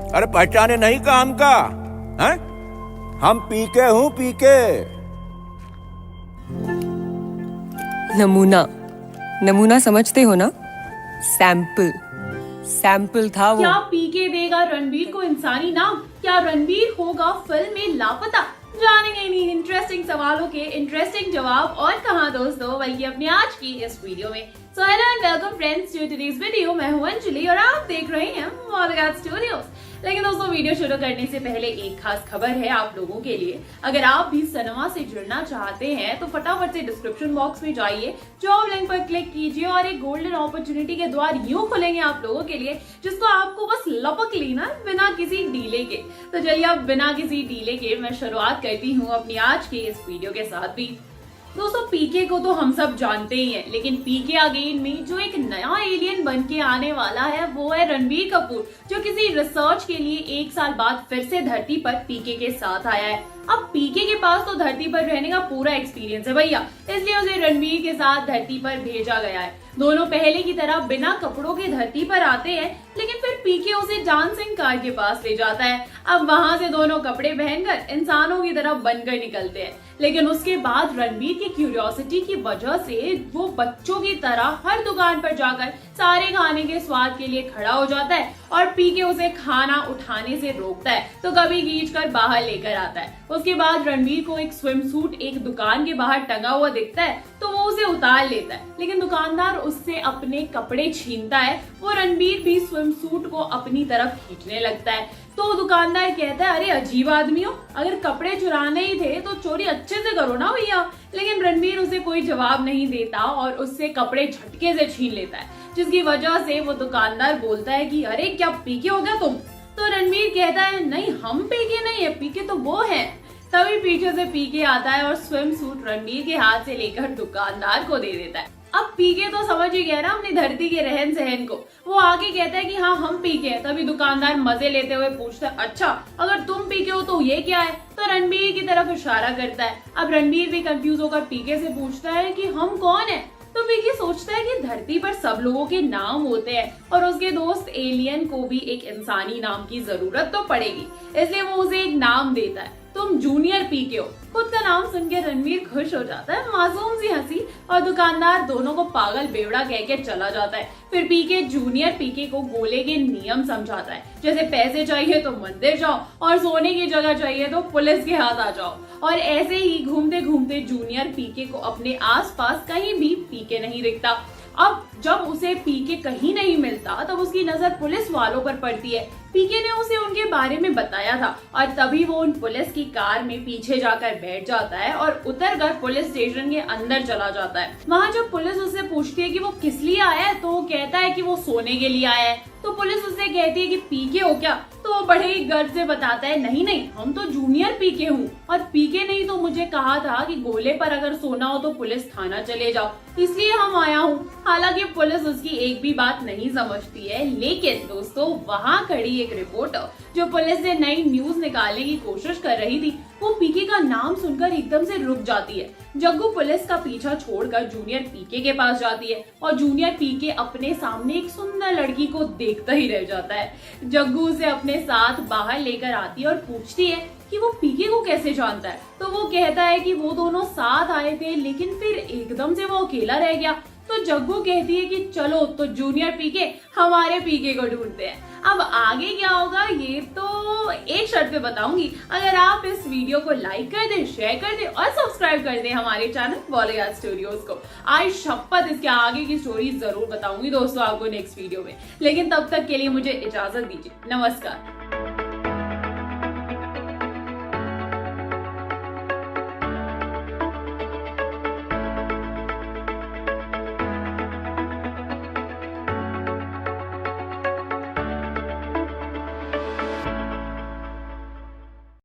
अरे पहचाने नहीं काम का है? हम पीके हूँ पीके। नमूना नमूना समझते हो ना? सैंपल सैंपल था वो। क्या पीके देगा रणबीर को इंसानी नाम? क्या रणबीर होगा फिल्म में लापता? जानेंगे इन्हीं इंटरेस्टिंग सवालों के इंटरेस्टिंग जवाब और कहां दोस्तों, बल्कि अपने आज की इस वीडियो में। So hello and welcome friends to today's video. मैं हूं अंजलि और आप देख रहे हैं मॉलगाट स्टूडियोज। लेकिन दोस्तों, वीडियो शुरू करने से पहले एक खास खबर है आप लोगों के लिए। अगर आप भी सिनेमा से जुड़ना चाहते हैं तो फटाफट से डिस्क्रिप्शन बॉक्स में जाइए, जॉब लिंक पर क्लिक कीजिए और एक गोल्डन अपॉर्चुनिटी के द्वार यूं खुलेंगे आप लोगों के लिए, जिसको आपको बस लपक लेना बिना किसी डीले के। तो चलिए अब बिना किसी डीले के मैं शुरुआत करती हूँ अपनी आज के इस वीडियो के साथ भी। दोस्तों, पीके को तो हम सब जानते ही हैं, लेकिन पीके अगेन में जो एक नया एलियन बन के आने वाला है वो है रणबीर कपूर, जो किसी रिसर्च के लिए 1 साल बाद फिर से धरती पर पीके के साथ आया है। अब पीके के पास तो धरती पर रहने का पूरा एक्सपीरियंस है भैया, इसलिए उसे रणबीर के साथ धरती पर भेजा गया है। दोनों पहले की तरह बिना कपड़ों के धरती पर आते हैं, लेकिन फिर पीके उसे डांसिंग कार के पास ले जाता है। अब वहां से दोनों कपड़े पहनकर इंसानों की तरह बनकर निकलते हैं, लेकिन उसके बाद रणबीर की क्यूरियोसिटी की वजह से वो बच्चों की तरह हर दुकान पर जाकर सारे खाने के स्वाद के लिए खड़ा हो जाता है और पीके उसे खाना उठाने से रोकता है तो कभी खींच कर बाहर लेकर आता है। उसके बाद रणबीर को एक स्विम सूट एक दुकान के बाहर टंगा हुआ दिखता है तो वो उसे उतार लेता है, लेकिन दुकानदार उससे अपने कपड़े छीनता है। वो रणबीर भी स्विम सूट को अपनी तरफ खींचने लगता है तो दुकानदार कहता है, अरे अजीब आदमी हो, अगर कपड़े चुराने ही थे तो चोरी अच्छे से करो ना भैया। लेकिन रणबीर उसे कोई जवाब नहीं देता और उससे कपड़े झटके से छीन लेता है, जिसकी वजह से वो दुकानदार बोलता है कि अरे क्या पीके हो गया तुम? तो रणबीर कहता है, नहीं हम पीके नहीं है, पीके तो वो है। तभी पीछे से पीके आता है और स्विम सूट रणबीर के हाथ से लेकर दुकानदार को दे देता है। अब पीके तो समझ ही गया ना अपनी धरती के रहन सहन को। वो आगे कहता है कि हाँ हम पीके हैं। तभी दुकानदार मजे लेते हुए पूछता है, अच्छा अगर तुम पीके हो तो ये क्या है? तो रणबीर की तरफ इशारा करता है। अब रणबीर भी कंफ्यूज होकर पीके से पूछता है कि हम कौन है? तो पीके सोचता है कि धरती पर सब लोगों के नाम होते हैं और उसके दोस्त एलियन को भी एक इंसानी नाम की जरूरत तो पड़ेगी, इसलिए वो उसे एक नाम देता है, तुम जूनियर पीके हो। खुद का नाम सुनकर रणबीर खुश हो जाता है, मासूम सी हंसी, और दुकानदार दोनों को पागल बेवड़ा कह के चला जाता है। फिर पीके जूनियर पीके को गोले के नियम समझाता है, जैसे पैसे चाहिए तो मंदिर जाओ और सोने की जगह चाहिए तो पुलिस के हाथ आ जाओ। और ऐसे ही घूमते घूमते जूनियर पीके को अपने आसपास कहीं भी पीके नहीं दिखता। अब जब उसे पीके कहीं नहीं मिलता तब उसकी नजर पुलिस वालों पर पड़ती है। पीके ने उसे उनके बारे में बताया था और तभी वो उन पुलिस की कार में पीछे जाकर बैठ जाता है और उतरकर पुलिस स्टेशन के अंदर चला जाता है। वहाँ जब पुलिस उससे पूछती है कि वो किस लिए आया है तो वो कहता है कि वो सोने के लिए आया है। तो पुलिस उससे कहती है कि पीके हो क्या? तो वो बड़े ही गर्व से बताता है, नहीं नहीं हम तो जूनियर पीके हूँ, और पीके नहीं तो मुझे कहा था कि गोले पर अगर सोना हो तो पुलिस थाना चले जाओ, इसलिए हम आया हूँ। हालांकि पुलिस उसकी एक भी बात नहीं समझती है, लेकिन दोस्तों वहाँ खड़ी एक रिपोर्टर जो पुलिस से नई न्यूज निकालने की कोशिश कर रही थी, वो पीके का नाम सुनकर एकदम से रुक जाती है। जग्गू पुलिस का पीछा छोड़कर जूनियर पीके के पास जाती है और जूनियर पीके अपने सामने एक सुंदर लड़की को देखता ही रह जाता है। जग्गू उसे अपने साथ बाहर लेकर आती है और पूछती है कि वो पीके को कैसे जानता है। तो वो कहता है कि वो दोनों साथ आए थे, लेकिन फिर एकदम से वो अकेला रह गया। तो जग्गू कहती है कि चलो तो जूनियर पीके हमारे पीके को ढूंढते हैं। अब आगे क्या होगा ये तो एक शर्त पे बताऊंगी, अगर आप इस वीडियो को लाइक कर दें, शेयर कर दें और सब्सक्राइब कर दें हमारे चैनल बॉलीवुड स्टूडियोज को। आज शपथ इसके आगे की स्टोरी जरूर बताऊंगी दोस्तों आपको नेक्स्ट वीडियो में, लेकिन तब तक के लिए मुझे इजाजत दीजिए। नमस्कार।